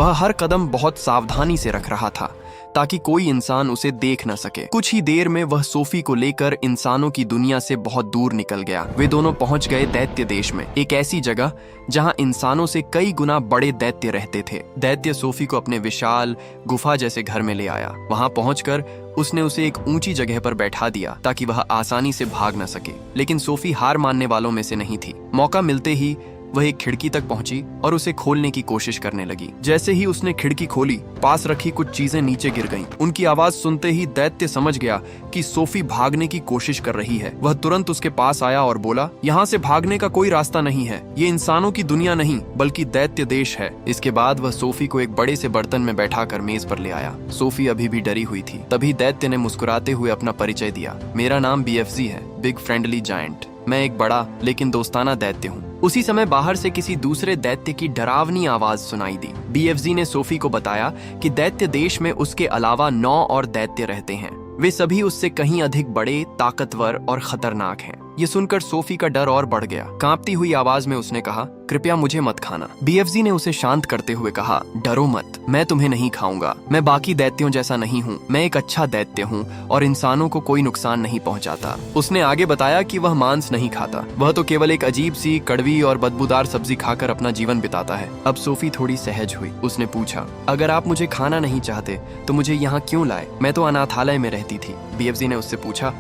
वह हर कदम बहुत सावधानी से रख रहा था ताकि कोई इंसान उसे देख न सके। कुछ ही देर में वह सोफी को लेकर इंसानों की दुनिया से बहुत दूर निकल गया। वे दोनों पहुंच गए दैत्य देश में, एक ऐसी जगह जहां इंसानों से कई गुना बड़े दैत्य रहते थे। दैत्य सोफी को अपने विशाल गुफा जैसे घर में ले आया। वहां पहुंचकर उसने उसे एक ऊंची जगह पर बैठा दिया ताकि वह आसानी से भाग न सके। लेकिन सोफी हार मानने वालों में से नहीं थी। मौका मिलते ही वह एक खिड़की तक पहुंची और उसे खोलने की कोशिश करने लगी। जैसे ही उसने खिड़की खोली, पास रखी कुछ चीजें नीचे गिर गईं। उनकी आवाज सुनते ही दैत्य समझ गया कि सोफी भागने की कोशिश कर रही है। वह तुरंत उसके पास आया और बोला, यहाँ से भागने का कोई रास्ता नहीं है। ये इंसानों की दुनिया नहीं बल्कि दैत्य देश है। इसके बाद वह सोफी को एक बड़े से बर्तन में बैठाकर मेज पर ले आया। सोफी अभी भी डरी हुई थी। तभी दैत्य ने मुस्कुराते हुए अपना परिचय दिया। मेरा नाम BFZ है, बिग फ्रेंडली जायंट। मैं एक बड़ा लेकिन दोस्ताना दैत्य हूँ। उसी समय बाहर से किसी दूसरे दैत्य की डरावनी आवाज सुनाई दी। BFZ ने सोफी को बताया कि दैत्य देश में उसके अलावा 9 और दैत्य रहते हैं। वे सभी उससे कहीं अधिक बड़े, ताकतवर और खतरनाक हैं। ये सुनकर सोफी का डर और बढ़ गया। कांपती हुई आवाज में उसने कहा, कृपया मुझे मत खाना। BFZ ने उसे शांत करते हुए कहा, डरो मत, मैं तुम्हें नहीं खाऊंगा। मैं बाकी दैत्यों जैसा नहीं हूँ। मैं एक अच्छा दैत्य हूँ और इंसानों को कोई नुकसान नहीं पहुँचाता। उसने आगे बताया कि वह मांस नहीं खाता। वह तो केवल एक अजीब सी कड़वी और बदबूदार सब्जी खाकर अपना जीवन बिताता है। अब सोफी थोड़ी सहज हुई। उसने पूछा, अगर आप मुझे खाना नहीं चाहते तो मुझे यहाँ क्यों लाए? मैं तो अनाथालय में रहती थी। BFZ ने उससे पूछा,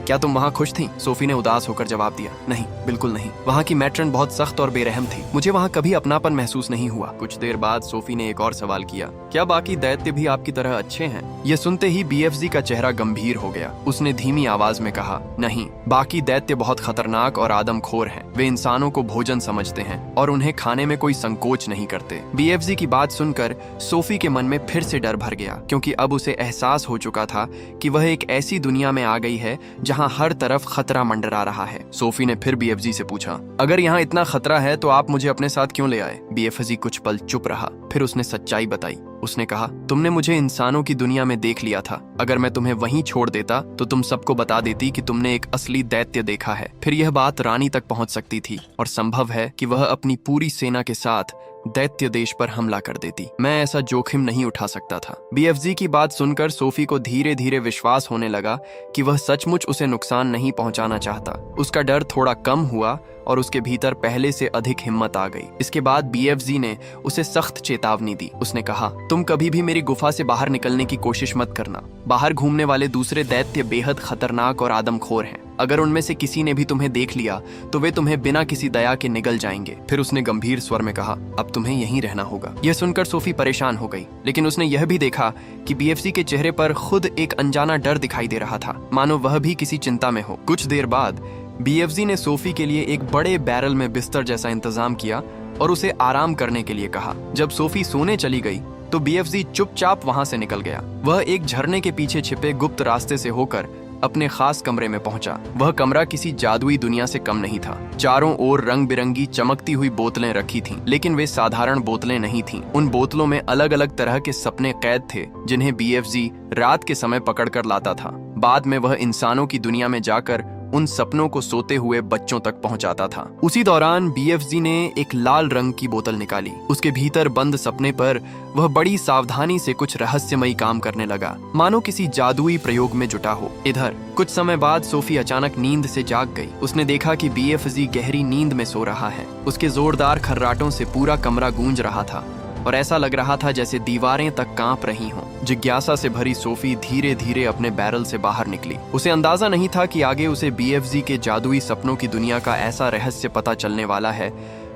क्या तुम वहाँ खुश थी? सोफी ने उदास होकर जवाब दिया, नहीं, बिल्कुल नहीं। वहाँ की मैट्रन बहुत सख्त और बेरहम थी। मुझे वहाँ कभी अपनापन महसूस नहीं हुआ। कुछ देर बाद सोफी ने एक और सवाल किया, क्या बाकी दैत्य भी आपकी तरह अच्छे हैं? यह सुनते ही BFZ का चेहरा गंभीर हो गया। उसने धीमी आवाज में कहा, नहीं, बाकी दैत्य बहुत खतरनाक और आदमखोर हैं। वे इंसानों को भोजन समझते हैं और उन्हें खाने में कोई संकोच नहीं करते। BFZ की बात सुनकर सोफी के मन में फिर से डर भर गया, क्योंकि अब उसे एहसास हो चुका था कि वह एक ऐसी दुनिया में आ गई है जहां हर तरफ खतरा मंडरा रहा है। सोफी ने फिर BFZ से पूछा, अगर यहाँ इतना खतरा है तो आप मुझे अपने साथ क्यों ले आए? BFZ कुछ पल चुप रहा, फिर उसने सच्चाई बताई। उसने कहा, तुमने मुझे इंसानों की दुनिया में देख लिया था। अगर मैं तुम्हें वहीं छोड़ देता तो तुम सबको बता देती कि तुमने एक असली दैत्य देखा है। फिर यह बात रानी तक पहुंच सकती थी और संभव है कि वह अपनी पूरी सेना के साथ दैत्य देश पर हमला कर देती। मैं ऐसा जोखिम नहीं उठा सकता था। BFZ की बात सुनकर सोफी को धीरे धीरे विश्वास होने लगा कि वह सचमुच उसे नुकसान नहीं पहुंचाना चाहता। उसका डर थोड़ा कम हुआ और उसके भीतर पहले से अधिक हिम्मत आ गई। इसके बाद BFZ ने उसे सख्त चेतावनी दी। उसने कहा, तुम कभी भी मेरी गुफा से बाहर निकलने की कोशिश मत करना। बाहर घूमने वाले दूसरे दैत्य बेहद खतरनाक और आदमखोर हैं। अगर उनमें से किसी ने भी तुम्हें देख लिया तो वे तुम्हें बिना किसी दया के निगल जाएंगे। फिर उसने गंभीर स्वर में कहा, अब तुम्हें यहीं रहना होगा। यह सुनकर सोफी परेशान हो गई, लेकिन उसने यह भी देखा कि BFZ के चेहरे पर खुद एक अनजाना डर दिखाई दे रहा था, मानो वह भी किसी चिंता में हो। कुछ देर बाद BFZ ने सोफी के लिए एक बड़े बैरल में बिस्तर जैसा इंतजाम किया और उसे आराम करने के लिए कहा। जब सोफी सोने चली गई तो BFZ चुपचाप वहां से निकल गया। वह एक झरने के पीछे छिपे गुप्त रास्ते से होकर अपने खास कमरे में पहुंचा। वह कमरा किसी जादुई दुनिया से कम नहीं था। चारों ओर रंग बिरंगी चमकती हुई बोतलें रखी थीं, लेकिन वे साधारण बोतलें नहीं थीं। उन बोतलों में अलग अलग तरह के सपने कैद थे, जिन्हें BFZ रात के समय पकड़कर लाता था। बाद में वह इंसानों की दुनिया में जाकर उन सपनों को सोते हुए बच्चों तक पहुंचाता था। उसी दौरान BFZ ने एक लाल रंग की बोतल निकाली। उसके भीतर बंद सपने पर वह बड़ी सावधानी से कुछ रहस्यमयी काम करने लगा, मानो किसी जादुई प्रयोग में जुटा हो। इधर कुछ समय बाद सोफी अचानक नींद से जाग गई। उसने देखा कि BFZ गहरी नींद में सो रहा है। उसके जोरदार खर्राटों से पूरा कमरा गूंज रहा था और ऐसा लग रहा था जैसे दीवारें तक कांप रही हों। जिज्ञासा से भरी सोफी धीरे धीरे अपने बैरल से बाहर निकली। उसे अंदाजा नहीं था कि आगे उसे BFZ के जादुई सपनों की दुनिया का ऐसा रहस्य पता चलने वाला है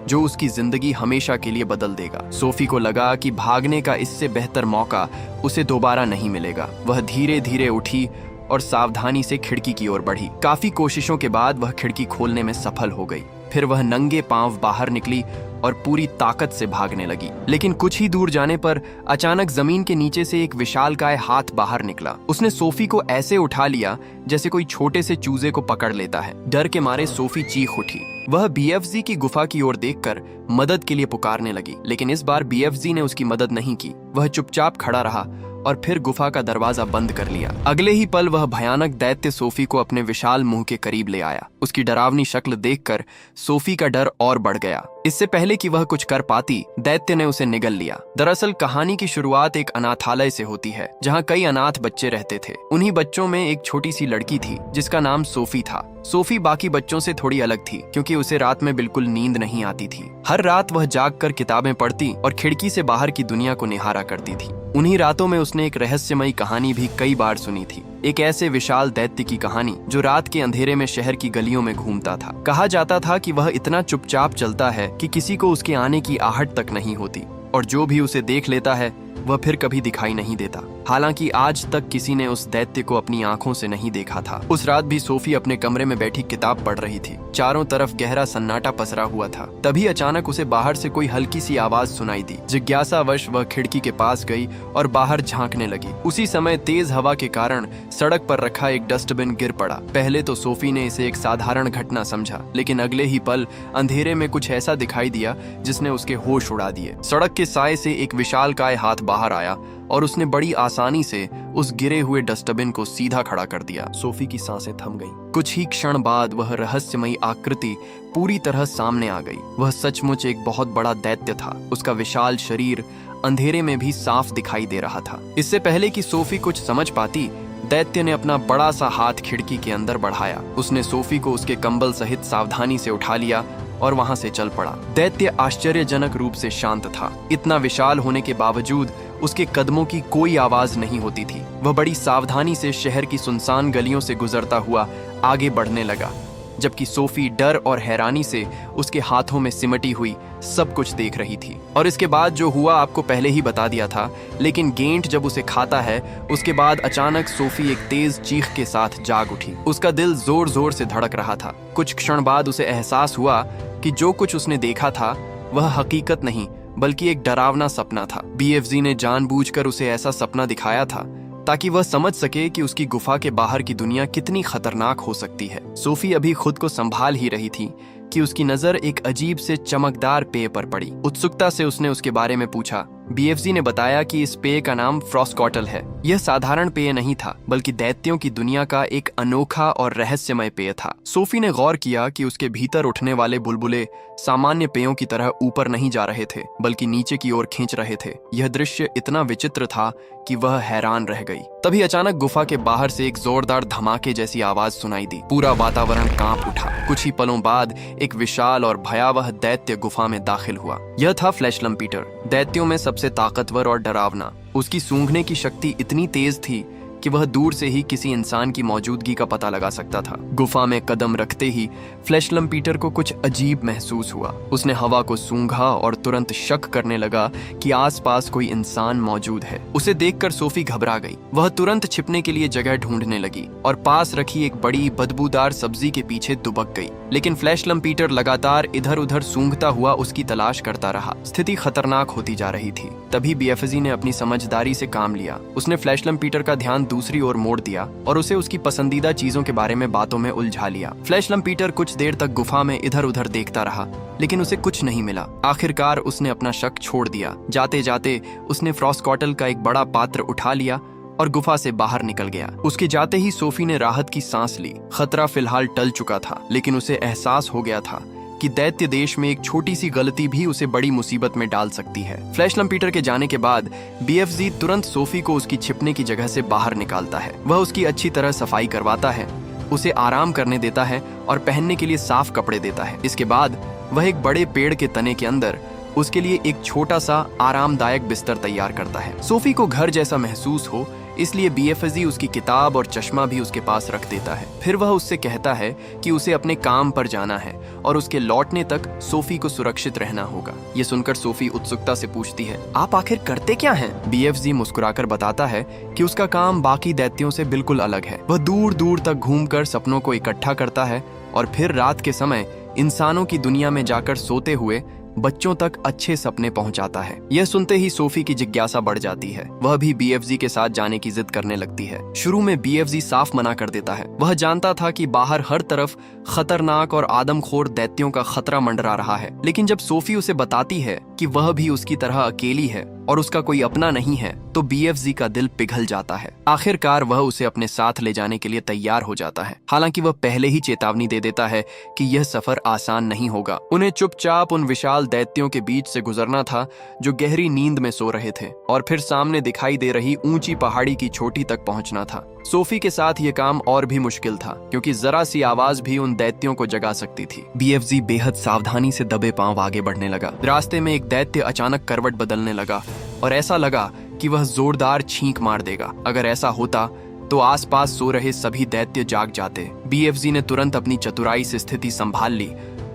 जो उसकी जिंदगी हमेशा के लिए बदल देगा। सोफी को लगा कि भागने का इससे बेहतर मौका उसे दोबारा नहीं मिलेगा। वह धीरे धीरे उठी और सावधानी से खिड़की की ओर बढ़ी। काफी कोशिशों के बाद वह खिड़की खोलने में सफल हो गई। फिर वह नंगे पांव बाहर निकली और पूरी ताकत से भागने लगी। लेकिन कुछ ही दूर जाने पर अचानक जमीन के नीचे से एक विशालकाय हाथ बाहर निकला। उसने सोफी को ऐसे उठा लिया जैसे कोई छोटे से चूजे को पकड़ लेता है। डर के मारे सोफी चीख उठी। वह BFZ की गुफा की ओर देखकर मदद के लिए पुकारने लगी, लेकिन इस बार BFZ ने उसकी मदद नहीं की। वह चुपचाप खड़ा रहा और फिर गुफा का दरवाजा बंद कर लिया। अगले ही पल वह भयानक दैत्य सोफी को अपने विशाल मुंह के करीब ले आया। उसकी डरावनी शक्ल देखकर सोफी का डर और बढ़ गया। इससे पहले कि वह कुछ कर पाती, दैत्य ने उसे निगल लिया। दरअसल कहानी की शुरुआत एक अनाथालय से होती है, जहाँ कई अनाथ बच्चे रहते थे। उन्हीं बच्चों में एक छोटी सी लड़की थी जिसका नाम सोफी था। सोफी बाकी बच्चों से थोड़ी अलग थी क्योंकि उसे रात में बिल्कुल नींद नहीं आती थी। हर रात वह जागकर किताबें पढ़ती और खिड़की से बाहर की दुनिया को निहारा करती थी। उन्हीं रातों में उसने एक रहस्यमयी कहानी भी कई बार सुनी थी, एक ऐसे विशाल दैत्य की कहानी जो रात के अंधेरे में शहर की गलियों में घूमता था। कहा जाता था कि वह इतना चुपचाप चलता है कि किसी को उसके आने की आहट तक नहीं होती, और जो भी उसे देख लेता है वह फिर कभी दिखाई नहीं देता। हालांकि आज तक किसी ने उस दैत्य को अपनी आंखों से नहीं देखा था। उस रात भी सोफी अपने कमरे में बैठी किताब पढ़ रही थी। चारों तरफ गहरा सन्नाटा पसरा हुआ था। तभी अचानक उसे बाहर से कोई हल्की सी आवाज सुनाई दी। जिज्ञासावश वह खिड़की के पास गई और बाहर झांकने लगी। उसी समय तेज हवा के कारण सड़क पर रखा एक डस्टबिन गिर पड़ा। पहले तो सोफी ने इसे एक साधारण घटना समझा, लेकिन अगले ही पल अंधेरे में कुछ ऐसा दिखाई दिया जिसने उसके होश उड़ा दिए। सड़क के साए से एक विशालकाय हाथ बाहर आया और उसने बड़ी आसानी से उस गिरे हुए डस्टबिन को सीधा खड़ा कर दिया। सोफी की सांसें थम गईं। कुछ ही क्षण बाद वह रहस्यमयी आकृति पूरी तरह सामने आ गई। वह सचमुच एक बहुत बड़ा दैत्य था। उसका विशाल शरीर अंधेरे में भी साफ दिखाई दे रहा था। इससे पहले कि सोफी कुछ समझ पाती, दैत्य ने अपना बड़ा सा हाथ खिड़की के अंदर बढ़ाया। उसने सोफी को उसके कंबल सहित सावधानी से उठा लिया और वहां से चल पड़ा। दैत्य आश्चर्यजनक रूप से शांत था। इतना विशाल होने के बावजूद उसके कदमों की कोई आवाज नहीं होती थी। वह बड़ी सावधानी से शहर की सुनसान गलियों से गुजरता हुआ आगे बढ़ने लगा, जबकि सोफी डर और हैरानी से उसके हाथों में सिमटी हुई सब कुछ देख रही थी। और इसके बाद जो हुआ आपको पहले ही बता दिया था, लेकिन गेंट जब उसे खाता है उसके बाद अचानक सोफी एक तेज चीख के साथ जाग उठी। उसका दिल जोर जोर से धड़क रहा था। कुछ क्षण बाद उसे एहसास हुआ कि जो कुछ उसने देखा था वह हकीकत नहीं बल्कि एक डरावना सपना था। बीएफजी ने जानबूझकर उसे ऐसा सपना दिखाया था ताकि वह समझ सके कि उसकी गुफा के बाहर की दुनिया कितनी खतरनाक हो सकती है। सोफी अभी खुद को संभाल ही रही थी कि उसकी नजर एक अजीब से चमकदार पेय पर पड़ी। उत्सुकता से उसने उसके बारे में पूछा। बीएफजी ने बताया कि इस पेय का नाम फ्रॉस्टकॉटल है। यह साधारण पेय नहीं था बल्कि दैत्यों की दुनिया का एक अनोखा और रहस्यमय पेय था। सोफी ने गौर किया कि उसके भीतर उठने वाले बुलबुले सामान्य पेयों की तरह ऊपर नहीं जा रहे थे बल्कि नीचे की ओर खींच रहे थे। यह दृश्य इतना विचित्र था कि वह हैरान रह गई। तभी अचानक गुफा के बाहर से एक जोरदार धमाके जैसी आवाज सुनाई दी। पूरा वातावरण कांप उठा। कुछ ही पलों बाद एक विशाल और भयावह दैत्य गुफा में दाखिल हुआ। यह था फ्लैश लम्पीटर, दैत्यों में सबसे ताकतवर और डरावना। उसकी सूंघने की शक्ति इतनी तेज थी कि वह दूर से ही किसी इंसान की मौजूदगी का पता लगा सकता था। गुफा में कदम रखते ही फ्लैश लम्पीटर को कुछ अजीब महसूस हुआ। उसने हवा को सूंघा और तुरंत शक करने लगा कि आसपास कोई इंसान मौजूद है। उसे देखकर सोफी घबरा गई। वह तुरंत छिपने के लिए जगह ढूंढने लगी और पास रखी एक बड़ी बदबूदार सब्जी के पीछे दुबक गई। लेकिन फ्लैश लम्पीटर लगातार इधर उधर सूंघता हुआ उसकी तलाश करता रहा। स्थिति खतरनाक होती जा रही थी। तभी बीएफजी ने अपनी समझदारी से काम लिया। उसने फ्लैश लम्पीटर का ध्यान दूसरी ओर मोड़ दिया और उसे उसकी पसंदीदा चीजों के बारे में बातों में उलझा लिया। फ्लैश लम्पीटर कुछ देर तक गुफा में इधर उधर देखता रहा, लेकिन उसे कुछ नहीं मिला। आखिरकार उसने अपना शक छोड़ दिया। जाते जाते उसने फ्रॉस्टकॉटल का एक बड़ा पात्र उठा लिया और गुफा से बाहर निकल गया। उसके जाते ही सोफी ने राहत की सांस ली। खतरा फिलहाल टल चुका था, लेकिन उसे एहसास हो गया था कि दैत्य देश में एक छोटी सी गलती भी उसे बड़ी मुसीबत में डाल सकती है। फ्लैश लम्पीटर के जाने के बाद बीएफजी तुरंत सोफी को उसकी छिपने की जगह से बाहर निकालता है। वह उसकी अच्छी तरह सफाई करवाता है, उसे आराम करने देता है और पहनने के लिए साफ कपड़े देता है। इसके बाद वह एक बड़े पेड़ के तने के अंदर उसके लिए एक छोटा सा आरामदायक बिस्तर तैयार करता है। सोफी को घर जैसा महसूस हो इसलिए बीएफजी उसकी किताब और चश्मा भी उसके पास रख देता है। फिर वह उससे कहता है कि उसे अपने काम पर जाना है और उसके लौटने तक सोफी को सुरक्षित रहना होगा। ये सुनकर सोफी उत्सुकता से पूछती है, आप आखिर करते क्या हैं? बीएफजी मुस्कुराकर बताता है कि उसका काम बाकी दैत्यों से बिल्कुल अलग है। वह दूर दूर तक घूमकर सपनों को इकट्ठा करता है और फिर रात के समय इंसानों की दुनिया में जाकर सोते हुए बच्चों तक अच्छे सपने पहुंचाता है। यह सुनते ही सोफी की जिज्ञासा बढ़ जाती है। वह भी बीएफजी के साथ जाने की जिद करने लगती है। शुरू में बीएफजी साफ मना कर देता है। वह जानता था कि बाहर हर तरफ खतरनाक और आदमखोर दैत्यों का खतरा मंडरा रहा है, लेकिन जब सोफी उसे बताती है कि वह भी उसकी तरह अकेली है और उसका कोई अपना नहीं है तो BFZ का दिल पिघल जाता है। आखिरकार वह उसे अपने साथ ले जाने के लिए तैयार हो जाता है। हालांकि वह पहले ही चेतावनी दे देता है कि यह सफर आसान नहीं होगा। उन्हें चुपचाप उन विशाल दैत्यों के बीच से गुजरना था जो गहरी नींद में सो रहे थे, और फिर सामने दिखाई दे रही ऊंची पहाड़ी की चोटी तक पहुंचना था। सोफी के साथ यह काम और भी मुश्किल था, क्योंकि जरा सी आवाज भी उन दैत्यों को जगा सकती थी। BFZ बेहद सावधानी से दबे पांव आगे बढ़ने लगा। रास्ते में एक दैत्य अचानक करवट बदलने लगा और ऐसा लगा कि वह जोरदार छींक मार देगा। अगर ऐसा होता तो आसपास सो रहे सभी दैत्य जाग जाते। BFZ ने तुरंत अपनी चतुराई से स्थिति संभाल ली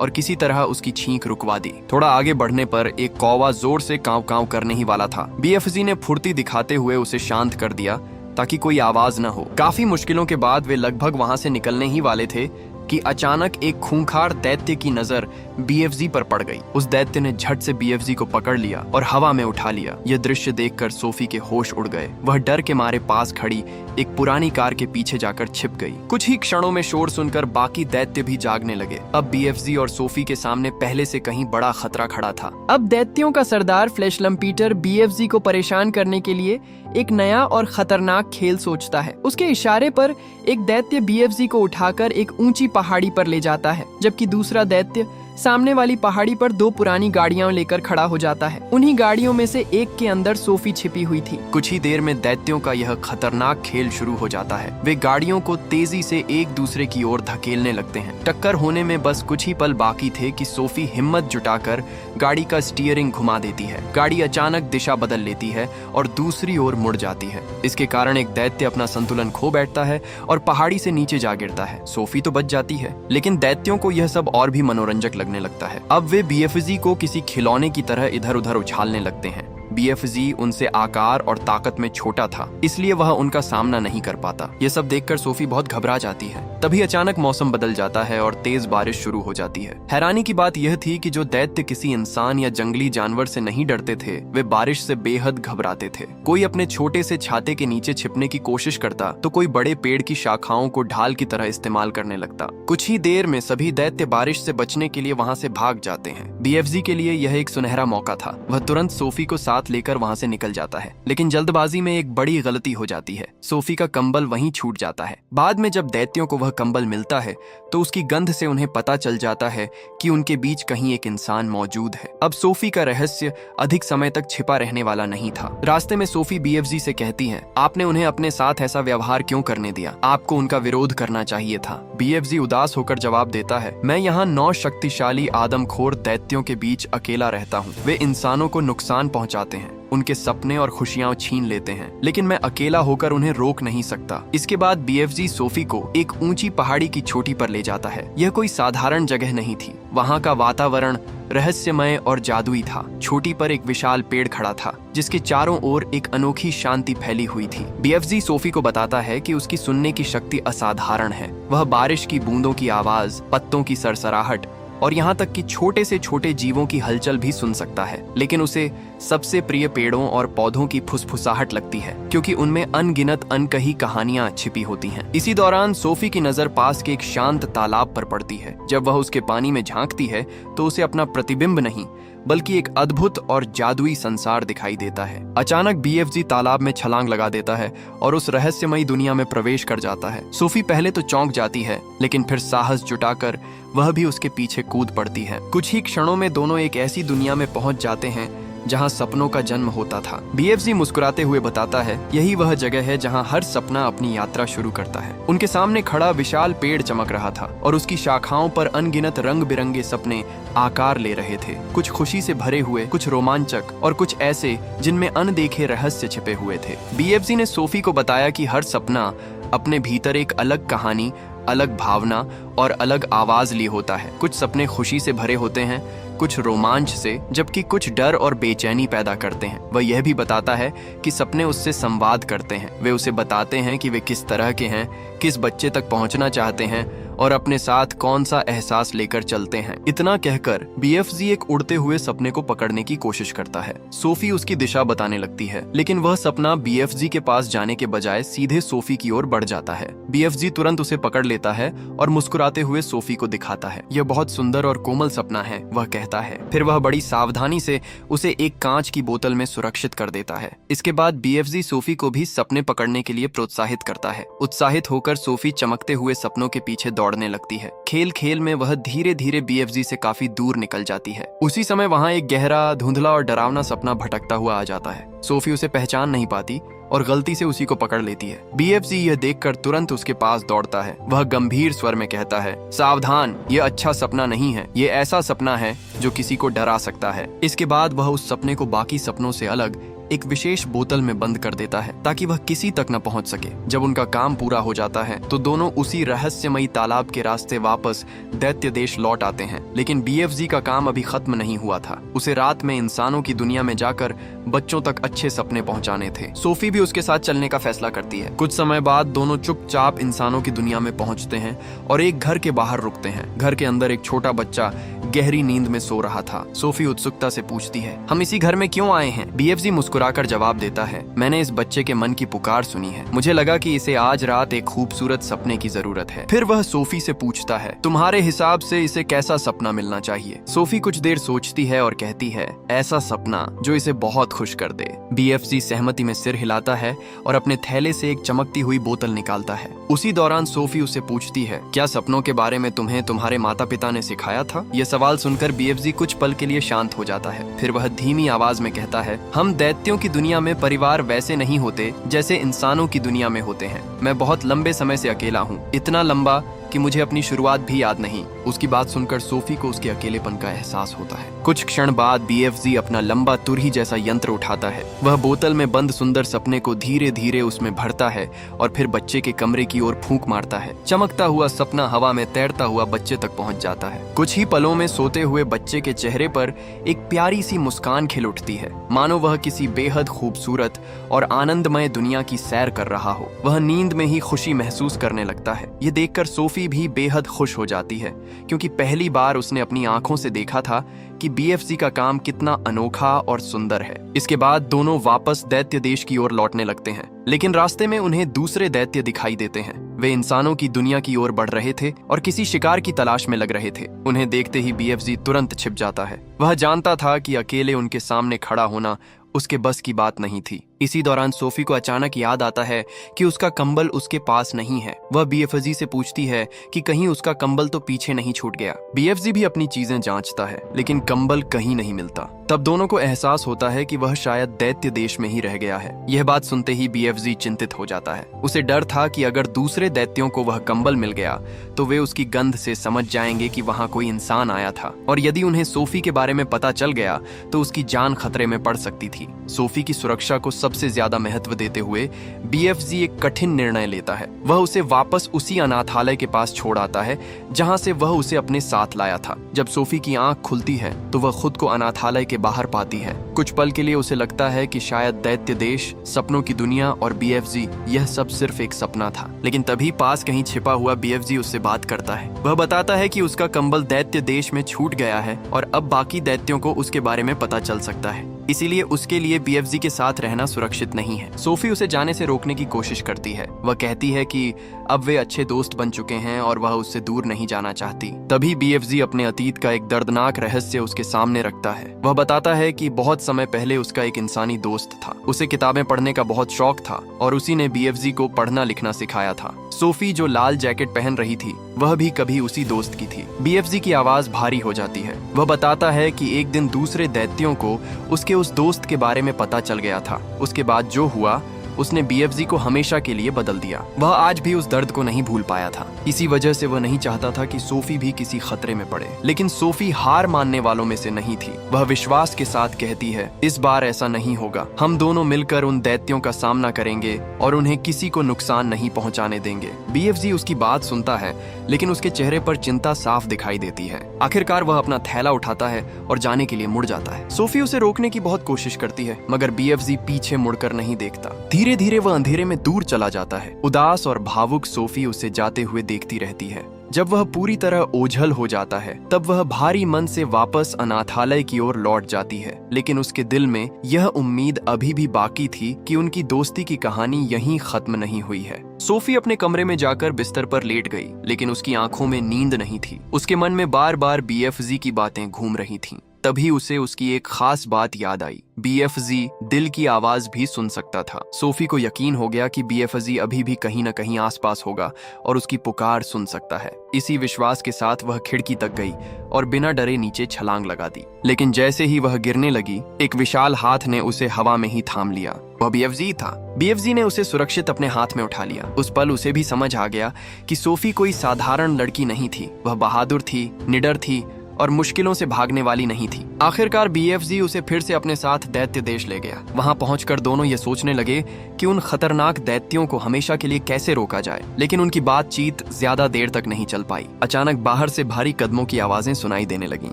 और किसी तरह उसकी छींक रुकवा दी। थोड़ा आगे बढ़ने पर एक कौवा जोर से कांव कांव करने ही वाला था। BFZ ने फुर्ती दिखाते हुए उसे शांत कर दिया ताकि कोई आवाज न हो। काफी मुश्किलों के बाद वे लगभग वहां से निकलने ही वाले थे कि अचानक एक खूंखार दैत्य की नजर BFZ पर पड़ गई। उस दैत्य ने झट से BFZ को पकड़ लिया और हवा में उठा लिया। यह दृश्य देखकर सोफी के होश उड़ गए। वह डर के मारे पास खड़ी एक पुरानी कार के पीछे जाकर छिप गई। कुछ ही क्षणों में शोर सुनकर बाकी दैत्य भी जागने लगे। अब BFZ और सोफी के सामने पहले से कहीं बड़ा खतरा खड़ा था। अब दैत्यों का सरदार फ्लैशलम पीटर BFZ को परेशान करने के लिए एक नया और खतरनाक खेल सोचता है। उसके इशारे पर एक दैत्य BFZ को उठाकर एक ऊंची पहाड़ी पर ले जाता है, जबकि दूसरा दैत्य सामने वाली पहाड़ी पर दो पुरानी गाड़ियां लेकर खड़ा हो जाता है। उन्हीं गाड़ियों में से एक के अंदर सोफी छिपी हुई थी। कुछ ही देर में दैत्यों का यह खतरनाक खेल शुरू हो जाता है। वे गाड़ियों को तेजी से एक दूसरे की ओर धकेलने लगते हैं। टक्कर होने में बस कुछ ही पल बाकी थे कि सोफी हिम्मत जुटाकर गाड़ी का स्टीयरिंग घुमा देती है। गाड़ी अचानक दिशा बदल लेती है और दूसरी ओर मुड़ जाती है। इसके कारण एक दैत्य अपना संतुलन खो बैठता है और पहाड़ी से नीचे जा गिरता है। सोफी तो बच जाती है, लेकिन दैत्यों को यह सब और भी मनोरंजक लगने लगता है। अब वे BFZ को किसी खिलौने की तरह इधर उधर उछालने लगते हैं। BFZ उनसे आकार और ताकत में छोटा था, इसलिए वह उनका सामना नहीं कर पाता। यह सब देखकर सोफी बहुत घबरा जाती है। तभी अचानक मौसम बदल जाता है और तेज बारिश शुरू हो जाती है। हैरानी की बात यह थी कि जो दैत्य किसी इंसान या जंगली जानवर से नहीं डरते थे, वे बारिश से बेहद घबराते थे। कोई अपने छोटे से छाते के नीचे छिपने की कोशिश करता तो कोई बड़े पेड़ की शाखाओं को ढाल की तरह इस्तेमाल करने लगता। कुछ ही देर में सभी दैत्य बारिश से बचने के लिए वहां से भाग जाते हैं। BFZ के लिए यह एक सुनहरा मौका था। वह तुरंत सोफी को साथ लेकर वहां से निकल जाता है, लेकिन जल्दबाजी में एक बड़ी गलती हो जाती है। सोफी का कंबल वहीं छूट जाता है। बाद में जब दैत्यों को वह कंबल मिलता है तो उसकी गंध से उन्हें पता चल जाता है कि उनके बीच कहीं एक इंसान मौजूद है। अब सोफी का रहस्य अधिक समय तक छिपा रहने वाला नहीं था। रास्ते में सोफी BFZ से कहती है, आपने उन्हें अपने साथ ऐसा व्यवहार क्यों करने दिया? आपको उनका विरोध करना चाहिए था। BFZ उदास होकर जवाब देता है, मैं यहाँ 9 शक्तिशाली आदमखोर दैत्यों के बीच अकेला रहता हूँ। वे इंसानों को नुकसान पहुँचाते हैं, उनके सपने और खुशियां छीन लेते हैं, लेकिन मैं अकेला होकर उन्हें रोक नहीं सकता। इसके बाद BFZ सोफी को एक ऊंची पहाड़ी की चोटी पर ले जाता है। यह कोई साधारण जगह नहीं थी। वहां का वातावरण रहस्यमय और जादुई था। चोटी पर एक विशाल पेड़ खड़ा था, जिसके चारों ओर एक अनोखी शांति फैली हुई थी। BFZ सोफी को बताता है कि उसकी सुनने की शक्ति असाधारण है। वह बारिश की बूंदों की आवाज, पत्तों की सरसराहट और यहाँ तक कि छोटे से छोटे जीवों की हलचल भी सुन सकता है। लेकिन उसे सबसे प्रिय पेड़ों और पौधों की फुसफुसाहट लगती है, क्योंकि उनमें अनगिनत अनकही कहानियां छिपी होती हैं। इसी दौरान सोफी की नजर पास के एक शांत तालाब पर पड़ती है। जब वह उसके पानी में झांकती है तो उसे अपना प्रतिबिंब नहीं बल्कि एक अद्भुत और जादुई संसार दिखाई देता है। अचानक BFZ तालाब में छलांग लगा देता है और उस रहस्यमयी दुनिया में प्रवेश कर जाता है। सोफी पहले तो चौंक जाती है, लेकिन फिर साहस जुटाकर वह भी उसके पीछे कूद पड़ती है। कुछ ही क्षणों में दोनों एक ऐसी दुनिया में पहुंच जाते हैं जहां सपनों का जन्म होता था। BFZ मुस्कुराते हुए बताता है, यही वह जगह है जहां हर सपना अपनी यात्रा शुरू करता है। उनके सामने खड़ा विशाल पेड़ चमक रहा था और उसकी शाखाओं पर अनगिनत रंग बिरंगे सपने आकार ले रहे थे। कुछ खुशी से भरे हुए, कुछ रोमांचक और कुछ ऐसे जिनमें अनदेखे रहस्य छिपे हुए थे। BFZ ने सोफी को बताया कि हर सपना अपने भीतर एक अलग कहानी, अलग भावना और अलग आवाज लिए होता है। कुछ सपने खुशी से भरे होते हैं, कुछ रोमांच से, जबकि कुछ डर और बेचैनी पैदा करते हैं। वह यह भी बताता है कि सपने उससे संवाद करते हैं। वे उसे बताते हैं कि वे किस तरह के हैं, किस बच्चे तक पहुंचना चाहते हैं और अपने साथ कौन सा एहसास लेकर चलते हैं। इतना कहकर बीएफजी एक उड़ते हुए सपने को पकड़ने की कोशिश करता है। सोफी उसकी दिशा बताने लगती है, लेकिन वह सपना बीएफजी के पास जाने के बजाय सीधे सोफी की ओर बढ़ जाता है। बीएफजी तुरंत उसे पकड़ लेता है और मुस्कुराते हुए सोफी को दिखाता है। यह बहुत सुंदर और कोमल सपना है, वह कहता है। फिर वह बड़ी सावधानी से उसे एक कांच की बोतल में सुरक्षित कर देता है। इसके बाद बीएफजी सोफी को भी सपने पकड़ने के लिए प्रोत्साहित करता है। उत्साहित होकर सोफी चमकते हुए सपनों के पीछे दौड़ने लगती है। खेल खेल में वह धीरे धीरे बीएफजी से काफी दूर निकल जाती है। उसी समय वहां एक गहरा, धुंधला और डरावना सपना भटकता हुआ आ जाता है। सोफी उसे पहचान नहीं पाती और गलती से उसी को पकड़ लेती है। बीएफजी यह देखकर तुरंत उसके पास दौड़ता है। वह गंभीर स्वर में कहता है, सावधान, यह अच्छा सपना नहीं है। यह ऐसा सपना है जो किसी को डरा सकता है। इसके बाद वह उस सपने को बाकी सपनों से अलग एक विशेष बोतल में बंद कर देता है ताकि वह किसी तक न पहुंच सके। जब उनका काम पूरा हो जाता है तो दोनों उसी रहस्यमयी तालाब के रास्ते वापस दैत्य देश लौट आते हैं। लेकिन बीएफजी का काम अभी खत्म नहीं हुआ था। उसे रात में इंसानों की दुनिया में जाकर बच्चों तक अच्छे सपने पहुंचाने थे। सोफी भी उसके साथ चलने का फैसला करती है। कुछ समय बाद दोनों चुपचाप इंसानों की दुनिया में पहुंचते हैं और एक घर के बाहर रुकते हैं। घर के अंदर एक छोटा बच्चा गहरी नींद में सो रहा था। सोफी उत्सुकता से पूछती है, हम इसी घर में क्यों आए हैं? बीएफजी मुस्कुराकर जवाब देता है, मैंने इस बच्चे के मन की पुकार सुनी है। मुझे लगा कि इसे आज रात एक खूबसूरत सपने की जरूरत है। फिर वह सोफी से पूछता है, तुम्हारे हिसाब से इसे कैसा सपना मिलना चाहिए? सोफी कुछ देर सोचती है और कहती है, ऐसा सपना जो इसे बहुत खुश कर दे। बीएफजी सहमति में सिर हिलाता है और अपने थैले से एक चमकती हुई बोतल निकालता है। उसी दौरान सोफी उसे पूछती है, क्या सपनों के बारे में तुम्हें तुम्हारे माता पिता ने सिखाया था? यह सवाल सुनकर बीएफजी कुछ पल के लिए शांत हो जाता है। फिर वह धीमी आवाज में कहता है, हम दैत्यों की दुनिया में परिवार वैसे नहीं होते जैसे इंसानों की दुनिया में होते हैं। मैं बहुत लंबे समय से अकेला हूँ, इतना लंबा कि मुझे अपनी शुरुआत भी याद नहीं। उसकी बात सुनकर सोफी को उसके अकेलेपन का एहसास होता है। कुछ क्षण बाद बीएफजी अपना लंबा तुरही जैसा यंत्र उठाता है। वह बोतल में बंद सुंदर सपने को धीरे धीरे उसमें भरता है और फिर बच्चे के कमरे की ओर फूंक मारता है। चमकता हुआ सपना हवा में तैरता हुआ बच्चे तक पहुंच जाता है। कुछ ही पलों में सोते हुए बच्चे के चेहरे पर एक प्यारी सी मुस्कान खिल उठती है, मानो वह किसी बेहद खूबसूरत और आनंदमय दुनिया की सैर कर रहा हो। वह नींद में ही खुशी महसूस करने लगता है। ये देखकर सोफी भी बेहद खुश हो जाती है, क्योंकि पहली बार उसने अपनी आंखों से देखा था कि बीएफजी का काम कितना अनोखा और सुंदर है। इसके बाद दोनों वापस दैत्य देश की ओर लौटने लगते हैं, लेकिन रास्ते में उन्हें दूसरे दैत्य दिखाई देते हैं। वे इंसानों की दुनिया की ओर बढ़ रहे थे और किसी शिकार की तलाश में लग रहे थे। उन्हें देखते ही बीएफजी तुरंत छिप जाता है। वह जानता था कि अकेले उनके सामने खड़ा होना उसके बस की बात नहीं थी। इसी दौरान सोफी को अचानक याद आता है कि उसका कंबल उसके पास नहीं है। वह बीएफजी से पूछती है कि कहीं उसका कंबल तो पीछे नहीं छूट गया। बीएफजी भी अपनी चीजें जांचता है, लेकिन कंबल कहीं नहीं मिलता। तब दोनों को एहसास होता है कि वह शायद दैत्य देश में ही रह गया है। यह बात सुनते ही बीएफजी चिंतित हो जाता है। उसे डर था कि अगर दूसरे दैत्यों को वह कंबल मिल गया तो वे उसकी गंध से समझ जाएंगे कि वहां कोई इंसान आया था, और यदि उन्हें सोफी के बारे में पता चल गया तो उसकी जान खतरे में पड़ सकती थी। सोफी की सुरक्षा को सबसे ज्यादा महत्व देते हुए बीएफजी एक कठिन निर्णय लेता है। वह उसे वापस उसी अनाथालय के पास छोड़ आता है जहां से वह उसे अपने साथ लाया था। जब सोफी की आंख खुलती है तो वह खुद को अनाथालय के बाहर पाती है। कुछ पल के लिए उसे लगता है कि शायद दैत्य देश, सपनों की दुनिया और बीएफजी यह सब सिर्फ एक सपना था। लेकिन तभी पास कहीं छिपा हुआ बीएफजी उससे बात करता है। वह बताता है कि उसका कंबल दैत्य देश में छूट गया है और अब बाकी दैत्यों को उसके बारे में पता चल सकता है, इसीलिए उसके लिए बीएफजी के साथ रहना सुरक्षित नहीं है। सोफी उसे जाने से रोकने की कोशिश करती है। वह कहती है कि अब वे अच्छे दोस्त बन चुके हैं और वह उससे दूर नहीं जाना चाहती। तभी बीएफजी अपने अतीत का एक दर्दनाक रहस्य उसके सामने रखता है। वह बताता है कि बहुत समय पहले उसका एक इंसानी दोस्त था। उसे किताबें पढ़ने का बहुत शौक था और उसी ने बीएफजी को पढ़ना लिखना सिखाया था। सोफी जो लाल जैकेट पहन रही थी वह भी कभी उसी दोस्त की थी। बीएफजी की आवाज भारी हो जाती है। वह बताता है कि एक दिन दूसरे दैत्यों को उसके उस दोस्त के बारे में पता चल गया था। उसके बाद जो हुआ उसने बीएफजी को हमेशा के लिए बदल दिया। वह आज भी उस दर्द को नहीं भूल पाया था। इसी वजह से वह नहीं चाहता था कि सोफी भी किसी खतरे में पड़े। लेकिन सोफी हार मानने वालों में से नहीं थी। वह विश्वास के साथ कहती है, इस बार ऐसा नहीं होगा। हम दोनों मिलकर उन दैत्यों का सामना करेंगे और उन्हें किसी को नुकसान नहीं पहुंचाने देंगे। बीएफजी उसकी बात सुनता है, लेकिन उसके चेहरे पर चिंता साफ दिखाई देती है। आखिरकार वह अपना थैला उठाता है और जाने के लिए मुड़ जाता है। सोफी उसे रोकने की बहुत कोशिश करती है, मगर बीएफजी पीछे मुड़कर नहीं देखता। धीरे धीरे वह अंधेरे में दूर चला जाता है। उदास और भावुक सोफी उसे जाते हुए देखती रहती है। जब वह पूरी तरह ओझल हो जाता है तब वह भारी मन से वापस अनाथालय की ओर लौट जाती है, लेकिन उसके दिल में यह उम्मीद अभी भी बाकी थी कि उनकी दोस्ती की कहानी यहीं खत्म नहीं हुई है। सोफी अपने कमरे में जाकर बिस्तर पर लेट गई, लेकिन उसकी आंखों में नींद नहीं थी। उसके मन में बार बार BFZ की बातें घूम रही थीं। तभी उसे उसकी एक खास बात याद आई। BFZ दिल की आवाज भी सुन सकता था। सोफी को यकीन हो गया कि BFZ अभी भी कहीं न कहीं आसपास होगा और उसकी पुकार सुन सकता है। इसी विश्वास के साथ वह खिड़की तक गई और बिना डरे नीचे छलांग लगा दी। लेकिन जैसे ही वह गिरने लगी, एक विशाल हाथ ने उसे हवा में ही थाम लिया। वह BFZ था। BFZ ने उसे सुरक्षित अपने हाथ में उठा लिया। उस पल उसे भी समझ आ गया कि सोफी कोई साधारण लड़की नहीं थी। वह बहादुर थी, निडर थी और मुश्किलों से भागने वाली नहीं थी। आखिरकार BFZ उसे फिर से अपने साथ दैत्य देश ले गया। वहां पहुंचकर दोनों ये सोचने लगे कि उन खतरनाक दैत्यों को हमेशा के लिए कैसे रोका जाए, लेकिन उनकी बातचीत ज्यादा देर तक नहीं चल पाई। अचानक बाहर से भारी कदमों की आवाजें सुनाई देने लगीं।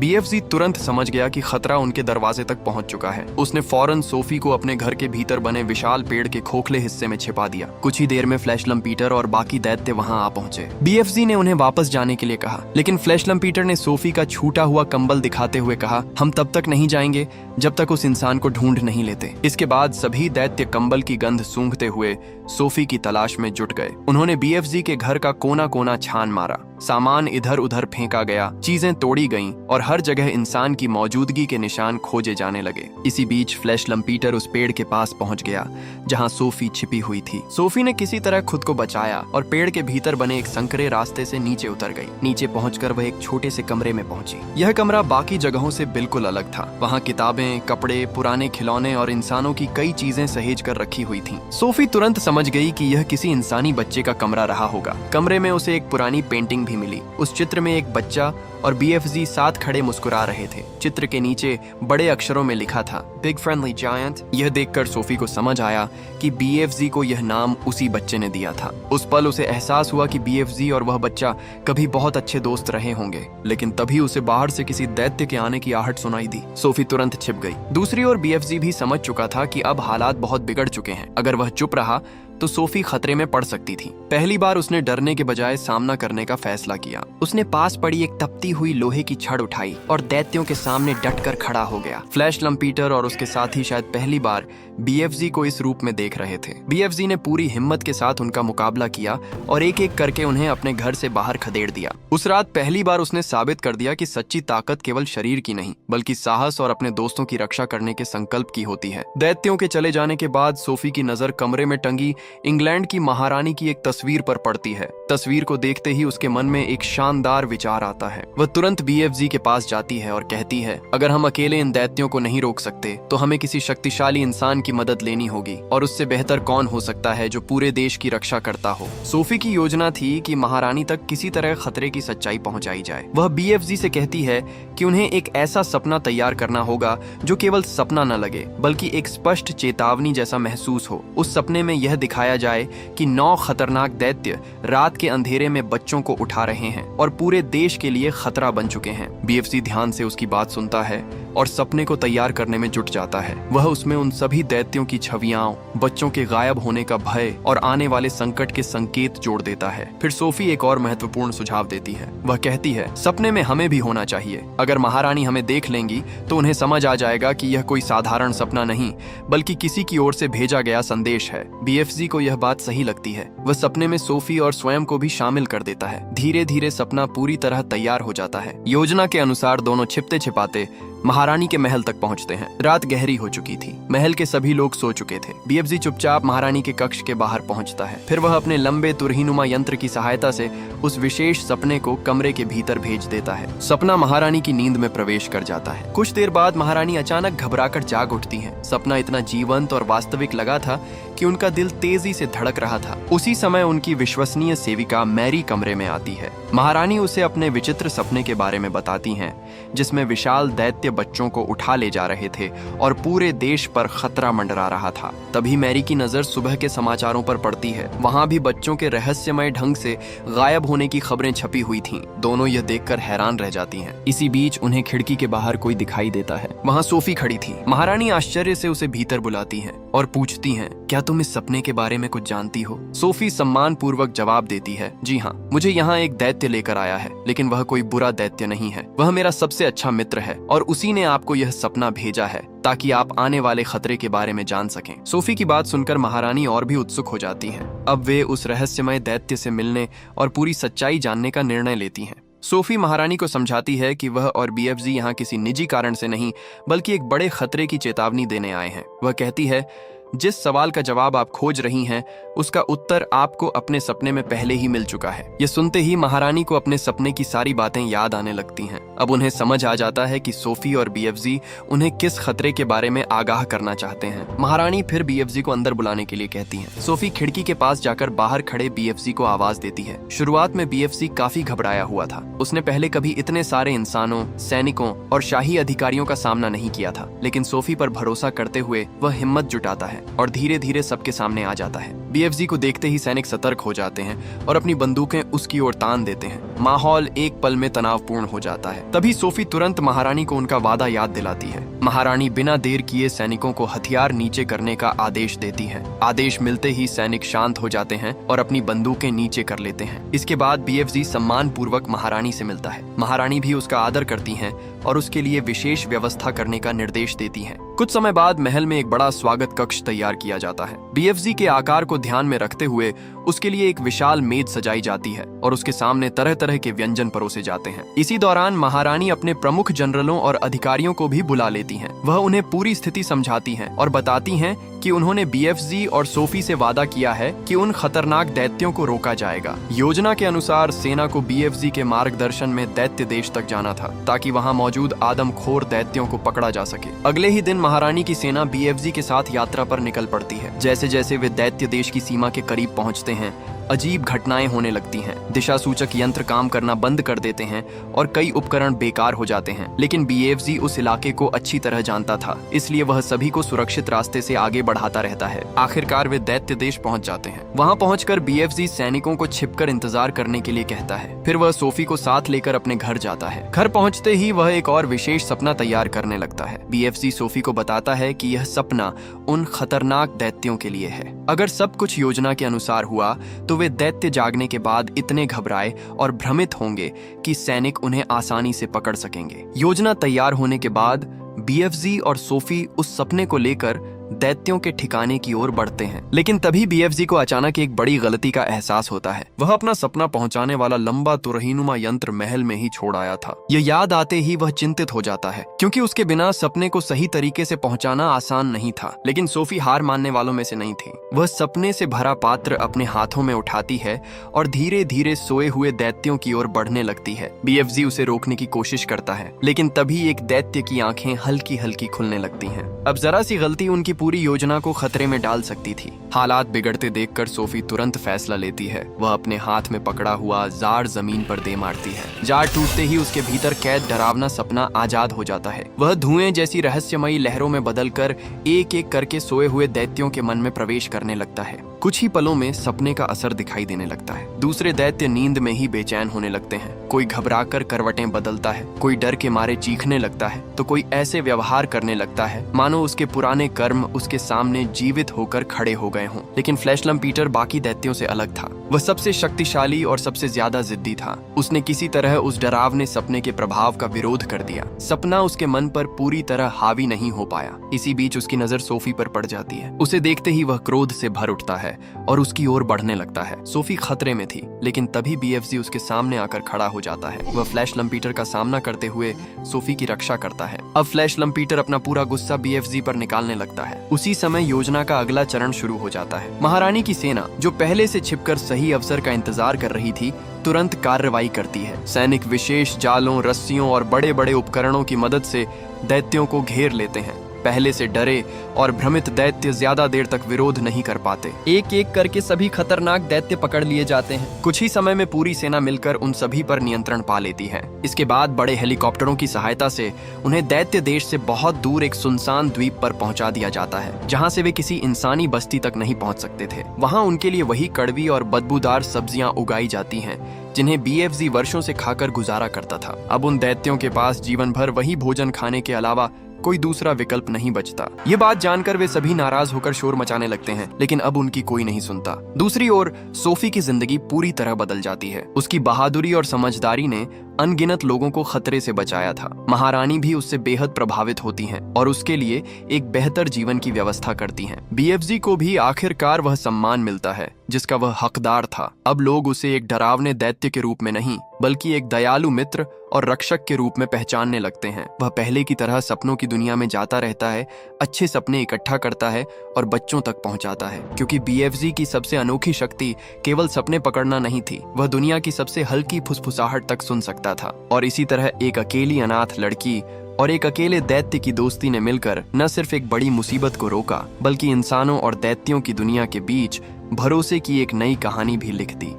BFZ तुरंत समझ गया कि खतरा उनके दरवाजे तक पहुंच चुका है। उसने फौरन सोफी को अपने घर के भीतर बने विशाल पेड़ के खोखले हिस्से में छिपा दिया। कुछ ही देर में फ्लैशलम पीटर और बाकी दैत्य वहां आ पहुंचे। BFZ ने उन्हें वापस जाने के लिए कहा, लेकिन फ्लैशलम पीटर ने सोफी का छूटा हुआ कंबल दिखाते हुए कहा, हम तब तक नहीं जाएंगे जब तक उस इंसान को ढूंढ नहीं लेते। इसके बाद सभी दैत्य कंबल की गंध सूंघते हुए सोफी की तलाश में जुट गए। उन्होंने BFZ के घर का कोना कोना छान मारा। सामान इधर उधर फेंका गया, चीजें तोड़ी गईं और हर जगह इंसान की मौजूदगी के निशान खोजे जाने लगे। इसी बीच फ्लैशलम पीटर उस पेड़ के पास पहुंच गया जहां सोफी छिपी हुई थी। सोफी ने किसी तरह खुद को बचाया और पेड़ के भीतर बने एक संकरे रास्ते से नीचे उतर गई। नीचे पहुंचकर वह एक छोटे से कमरे में पहुंची। यह कमरा बाकी जगहों से बिल्कुल अलग था। वहां किताबें, कपड़े, पुराने खिलौने और इंसानों की कई चीजें सहेज कर रखी हुई थीं। सोफी तुरंत समझ गई कि यह किसी इंसानी बच्चे का कमरा रहा होगा। कमरे में उसे एक पुरानी पेंटिंग भी मिली। उस चित्र में एक बच्चा और BFZ साथ खड़े मुस्कुरा रहे थे। चित्र के नीचे बड़े अक्षरों में लिखा था, बिग फ्रेंडली जायंट। यह देखकर सोफी को समझ आया कि BFZ को यह नाम उसी बच्चे ने दिया था। उस पल उसे एहसास हुआ कि BFZ और वह बच्चा कभी बहुत अच्छे दोस्त रहे होंगे। लेकिन तभी उसे बाहर से किसी दैत्य के आने की आहट सुनाई दी। सोफी तुरंत छिप गई। दूसरी ओर BFZ भी समझ चुका था कि अब हालात बहुत बिगड़ चुके हैं। अगर वह चुप रहा तो सोफी खतरे में पड़ सकती थी। पहली बार उसने डरने के बजाय सामना करने का फैसला किया। उसने पास पड़ी एक तपती हुई लोहे की छड़ उठाई और दैत्यों के सामने डटकर खड़ा हो गया। फ्लैशलम पीटर और उसके साथी शायद पहली बार BFZ को इस रूप में देख रहे थे। BFZ ने पूरी हिम्मत के साथ उनका मुकाबला किया और एक एक करके उन्हें अपने घर से बाहर खदेड़ दिया। उस रात पहली बार उसने साबित कर दिया कि सच्ची ताकत केवल शरीर की नहीं, बल्कि साहस और अपने दोस्तों की रक्षा करने के संकल्प की होती है। दैत्यों के चले जाने के बाद सोफी की नजर कमरे में टंगी इंग्लैंड की महारानी की एक तस्वीर पर पड़ती है। तस्वीर को देखते ही उसके मन में एक शानदार विचार आता है। वह तुरंत BFZ के पास जाती है और कहती है, अगर हम अकेले इन दैत्यों को नहीं रोक सकते तो हमें किसी शक्तिशाली इंसान की मदद लेनी होगी, और उससे बेहतर कौन हो सकता है जो पूरे देश की रक्षा करता हो। सोफी की योजना थी कि महारानी तक किसी तरह खतरे की सच्चाई पहुंचाई जाए। वह BFZ से कहती है कि उन्हें एक ऐसा सपना तैयार करना होगा जो केवल सपना न लगे, बल्कि एक स्पष्ट चेतावनी जैसा महसूस हो। उस सपने में यह दिखाया जाए कि 9 खतरनाक दैत्य रात के अंधेरे में बच्चों को उठा रहे हैं और पूरे देश के लिए खतरा बन चुके हैं। BFZ ध्यान से उसकी बात सुनता है और सपने को तैयार करने में जुट जाता है। वह उसमें उन सभी दैत्यों की छवियां, बच्चों के गायब होने का भय और आने वाले संकट के संकेत जोड़ देता है। फिर सोफी एक और महत्वपूर्ण सुझाव देती है। वह कहती है, सपने में हमें भी होना चाहिए। अगर महारानी हमें देख लेंगी तो उन्हें समझ आ जाएगा कि यह कोई साधारण सपना नहीं, बल्कि किसी की ओर से भेजा गया संदेश है। BFZ को यह बात सही लगती है। वह सपने में सोफी और स्वयं को भी शामिल कर देता है। धीरे धीरे सपना पूरी तरह तैयार हो जाता है। योजना के अनुसार दोनों छिपते छिपाते महारानी के महल तक पहुंचते हैं। रात गहरी हो चुकी थी। महल के सभी लोग सो चुके थे। BFZ चुपचाप महारानी के कक्ष के बाहर पहुंचता है। फिर वह अपने लंबे तुरहीनुमा यंत्र की सहायता से उस विशेष सपने को कमरे के भीतर भेज देता है। सपना महारानी की नींद में प्रवेश कर जाता है। कुछ देर बाद महारानी अचानक घबराकर जाग उठती हैं। सपना इतना जीवंत और वास्तविक लगा था कि उनका दिल तेजी से धड़क रहा था। उसी समय उनकी विश्वसनीय सेविका मैरी कमरे में आती है। महारानी उसे अपने विचित्र सपने के बारे में बताती हैं, जिसमें विशाल दैत्य बच्चों को उठा ले जा रहे थे और पूरे देश पर खतरा मंडरा रहा था। तभी मैरी की नजर सुबह के समाचारों पर पड़ती है। वहां भी बच्चों के रहस्यमय ढंग से गायब होने की खबरें छपी हुई थीं। दोनों यह देखकर हैरान रह जाती हैं। इसी बीच उन्हें खिड़की के बाहर कोई दिखाई देता है। वहां सोफी खड़ी थी। महारानी आश्चर्य धीरे से उसे भीतर बुलाती हैं और पूछती हैं, क्या तुम इस सपने के बारे में कुछ जानती हो? सोफी सम्मान पूर्वक जवाब देती है, जी हाँ, मुझे यहाँ एक दैत्य लेकर आया है, लेकिन वह कोई बुरा दैत्य नहीं है। वह मेरा सबसे अच्छा मित्र है और उसी ने आपको यह सपना भेजा है ताकि आप आने वाले खतरे के बारे में जान सकें। सोफी की बात सुनकर महारानी और भी उत्सुक हो जाती हैं। अब वे उस रहस्यमय दैत्य से मिलने और पूरी सच्चाई जानने का निर्णय लेती हैं। सोफी महारानी को समझाती है कि वह और बीएफजी यहाँ किसी निजी कारण से नहीं, बल्कि एक बड़े खतरे की चेतावनी देने आए हैं। वह कहती है, जिस सवाल का जवाब आप खोज रही हैं, उसका उत्तर आपको अपने सपने में पहले ही मिल चुका है। ये सुनते ही महारानी को अपने सपने की सारी बातें याद आने लगती हैं। अब उन्हें समझ आ जाता है कि सोफी और बीएफजी उन्हें किस खतरे के बारे में आगाह करना चाहते हैं। महारानी फिर बीएफजी को अंदर बुलाने के लिए कहती हैं। सोफी खिड़की के पास जाकर बाहर खड़े बीएफजी को आवाज देती है। शुरुआत में बीएफजी काफी घबराया हुआ था। उसने पहले कभी इतने सारे इंसानों, सैनिकों और शाही अधिकारियों का सामना नहीं किया था, लेकिन सोफी पर भरोसा करते हुए वह हिम्मत जुटाता है और धीरे धीरे सबके सामने आ जाता है। बीएफजी को देखते ही सैनिक सतर्क हो जाते हैं और अपनी बंदूकें उसकी ओर तान देते हैं। माहौल एक पल में तनावपूर्ण हो जाता है। तभी सोफी तुरंत महारानी को उनका वादा याद दिलाती है। महारानी बिना देर किए सैनिकों को हथियार नीचे करने का आदेश देती है। आदेश मिलते ही सैनिक शांत हो जाते हैं और अपनी बंदूकें नीचे कर लेते हैं। इसके बाद बीएफजी सम्मान पूर्वक महारानी से मिलता है। महारानी भी उसका आदर करती हैं और उसके लिए विशेष व्यवस्था करने का निर्देश देती हैं। कुछ समय बाद महल में एक बड़ा स्वागत कक्ष तैयार किया जाता है। बीएफजी के आकार को ध्यान में रखते हुए उसके लिए एक विशाल मेज सजाई जाती है और उसके सामने तरह तरह के व्यंजन परोसे जाते हैं। इसी दौरान महारानी अपने प्रमुख जनरलों और अधिकारियों को भी बुला लेती हैं। वह उन्हें पूरी स्थिति समझाती हैं और बताती हैं कि उन्होंने बीएफजी और सोफी से वादा किया है कि उन खतरनाक दैत्यों को रोका जाएगा। योजना के अनुसार सेना को बीएफजी के मार्गदर्शन में दैत्य देश तक जाना था ताकि वहां मौजूद आदमखोर दैत्यों को पकड़ा जा सके। अगले ही दिन महारानी की सेना बीएफजी के साथ यात्रा पर निकल पड़ती है। जैसे जैसे वे दैत्य देश की सीमा के करीब पहुंचते हैं, अजीब घटनाएं होने लगती हैं। दिशा सूचक यंत्र काम करना बंद कर देते हैं और कई उपकरण बेकार हो जाते हैं। लेकिन बीएफजी उस इलाके को अच्छी तरह जानता था, इसलिए वह सभी को सुरक्षित रास्ते से आगे बढ़ाता रहता है। आखिरकार वे दैत्य देश पहुंच जाते हैं। वहां पहुंचकर बीएफजी सैनिकों को छिपकर इंतजार करने के लिए कहता है। फिर वह सोफी को साथ लेकर अपने घर जाता है। घर पहुंचते ही वह एक और विशेष सपना तैयार करने लगता है। बीएफजी सोफी को बताता है कि यह सपना उन खतरनाक दैत्यों के लिए है। अगर सब कुछ योजना के अनुसार हुआ तो वे दैत्य जागने के बाद इतने घबराए और भ्रमित होंगे कि सैनिक उन्हें आसानी से पकड़ सकेंगे। योजना तैयार होने के बाद बीएफजी और सोफी उस सपने को लेकर दैत्यों के ठिकाने की ओर बढ़ते हैं। लेकिन तभी बीएफजी को अचानक एक बड़ी गलती का एहसास होता है। वह अपना सपना पहुंचाने वाला लंबा तुरहीनुमा यंत्र महल में ही छोड़ आया था। यह याद आते ही वह चिंतित हो जाता है, क्योंकि उसके बिना सपने को सही तरीके से पहुंचाना आसान नहीं था। लेकिन सोफी हार मानने वालों में से नहीं थी। वह सपने से भरा पात्र अपने हाथों में उठाती है और धीरे धीरे सोए हुए दैत्यों की ओर बढ़ने लगती है। बीएफजी उसे रोकने की कोशिश करता है, लेकिन तभी एक दैत्य की आंखें हल्की हल्की खुलने लगती हैं। अब जरा सी गलती उनकी पूरी योजना को खतरे में डाल सकती थी। हालात बिगड़ते देखकर सोफी तुरंत फैसला लेती है। वह अपने हाथ में पकड़ा हुआ जार जमीन पर दे मारती है। जार टूटते ही उसके भीतर कैद डरावना सपना आजाद हो जाता है। वह धुएं जैसी रहस्यमयी लहरों में बदलकर एक एक करके सोए हुए दैत्यों के मन में प्रवेश करने लगता है। कुछ ही पलों में सपने का असर दिखाई देने लगता है। दूसरे दैत्य नींद में ही बेचैन होने लगते हैं। कोई घबराकर करवटें बदलता है, कोई डर के मारे चीखने लगता है, तो कोई ऐसे व्यवहार करने लगता है मानो उसके पुराने कर्म उसके सामने जीवित होकर खड़े हो गए हों। लेकिन फ्लैशलम पीटर बाकी दैत्यों से अलग था। वह सबसे शक्तिशाली और सबसे ज्यादा जिद्दी था। उसने किसी तरह उस डरावने सपने के प्रभाव का विरोध कर दिया। सपना उसके मन पर पूरी तरह हावी नहीं हो पाया। इसी बीच उसकी नजर सोफी पर पड़ जाती है। उसे देखते ही वह क्रोध से भर उठता है और उसकी ओर बढ़ने लगता है। सोफी खतरे में थी, लेकिन तभी बीएफजी उसके सामने आकर खड़ा हो जाता है। वह फ्लैशलम पीटर का सामना करते हुए सोफी की रक्षा करता है। अब फ्लैशलम पीटर अपना पूरा गुस्सा बीएफजी पर निकालने लगता है। उसी समय योजना का अगला चरण शुरू हो जाता है। महारानी की सेना, जो पहले से छिपकर सही अवसर का इंतजार कर रही थी, तुरंत कार्रवाई करती है। सैनिक विशेष जालों, रस्सियों और बड़े बड़े उपकरणों की मदद से दैत्यों को घेर लेते हैं। पहले से डरे और भ्रमित दैत्य ज्यादा देर तक विरोध नहीं कर पाते। एक एक करके सभी खतरनाक दैत्य पकड़ लिए जाते हैं। कुछ ही समय में पूरी सेना मिलकर उन सभी पर नियंत्रण पा लेती है। इसके बाद बड़े हेलीकॉप्टरों की सहायता से उन्हें दैत्य देश से बहुत दूर एक सुनसान द्वीप पर पहुंचा दिया जाता है, जहां से वे किसी इंसानी बस्ती तक नहीं पहुंच सकते थे। वहां उनके लिए वही कड़वी और बदबूदार सब्जियां उगाई जाती हैं जिन्हें बीएफजी वर्षों से खाकर गुजारा करता था। अब उन दैत्यों के पास जीवन भर वही भोजन खाने के अलावा कोई दूसरा विकल्प नहीं बचता। ये बात जानकर वे सभी नाराज होकर शोर मचाने लगते हैं, लेकिन अब उनकी कोई नहीं सुनता। दूसरी ओर सोफी की जिंदगी पूरी तरह बदल जाती है। उसकी बहादुरी और समझदारी ने अनगिनत लोगों को खतरे से बचाया था। महारानी भी उससे बेहद प्रभावित होती हैं और उसके लिए एक बेहतर जीवन की व्यवस्था करती हैं। बीएफजी को भी आखिरकार वह सम्मान मिलता है जिसका वह हकदार था। अब लोग उसे एक डरावने दैत्य के रूप में नहीं, बल्कि एक दयालु मित्र और रक्षक के रूप में पहचानने लगते हैं। वह पहले की तरह सपनों की दुनिया में जाता रहता है, अच्छे सपने इकट्ठा करता है और बच्चों तक पहुंचाता है, क्योंकि बीएफजी की सबसे अनोखी शक्ति केवल सपने पकड़ना नहीं थी, वह दुनिया की सबसे हल्की फुसफुसाहट तक सुन सकता था। और इसी तरह एक अकेली अनाथ लड़की और एक अकेले दैत्य की दोस्ती ने मिलकर न सिर्फ एक बड़ी मुसीबत को रोका, बल्कि इंसानों और दैत्यों की दुनिया के बीच भरोसे की एक नई कहानी भी लिख दी।